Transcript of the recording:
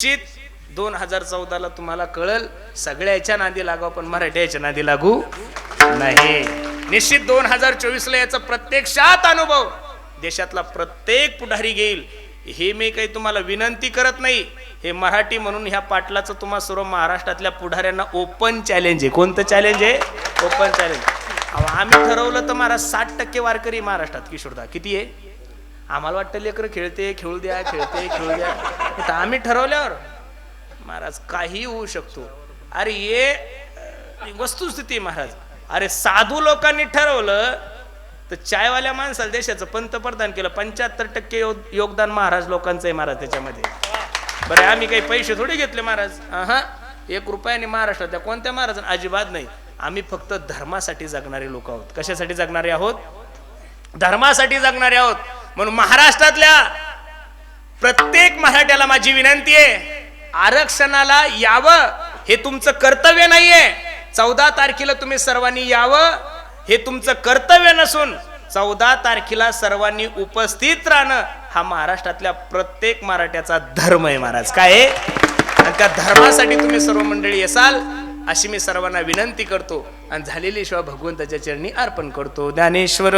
निश्चित 2014 तुम्हाला कळल सगळ्याच्या नादी लागू पण मराठ्याच्या नादी लागू नाही। निश्चित 2024 ला याचा प्रत्यक्षात अनुभव देशातला प्रत्येक पुढारी घेईल। हे मी काही तुम्हाला विनंती करत नाही, हे मराठी म्हणून ह्या पाटलाचं तुम्हा सर्व महाराष्ट्रातल्या पुढाऱ्यांना ओपन चॅलेंज आहे। कोणतं चॅलेंज आहे? Open challenge. आम्ही ठरवलं तर महाराज 60% वारकरी महाराष्ट्रात किशोरदा किती आहे? आम्हाला वाटतं लेकर खेळते खेळू द्या खेळू द्या, तर आम्ही ठरवल्यावर महाराज काही होऊ शकतो। अरे ये वस्तुस्थिती महाराज, अरे साधू लोकांनी ठरवलं तर चायवाल्या माणसाला देशाचं पंतप्रधान केलं। 75% योगदान महाराज लोकांचं आहे महाराज त्याच्यामध्ये। बरं आम्ही काही पैसे थोडे घेतले महाराज, हा 1 रुपयाने महाराष्ट्रात कोणत्या महाराज अजिबात नाही। आम्ही फक्त धर्मासाठी जगणारे लोक आहोत। कशासाठी जगणारे आहोत? धर्मासाठी जगणारे आहोत। म्हणून महाराष्ट्रातल्या प्रत्येक मराठ्याला माझी विनंती आहे, आरक्षणाला यावं हे तुमचं कर्तव्य नाहीये। 14 तारखेला तुम्ही सर्वांनी यावं हे तुमचं कर्तव्य नसून 14 तारखेला सर्वांनी उपस्थित राहणं हा महाराष्ट्रातल्या प्रत्येक मराठ्याचा धर्म आहे महाराज। काय आहे? आणि त्या धर्मासाठी तुम्ही सर्व मंडळी असाल अशी मी सर्वांना विनंती करतो आणि झालेली सेवा भगवंताच्या चरणी अर्पण करतो। ज्ञानेश्वर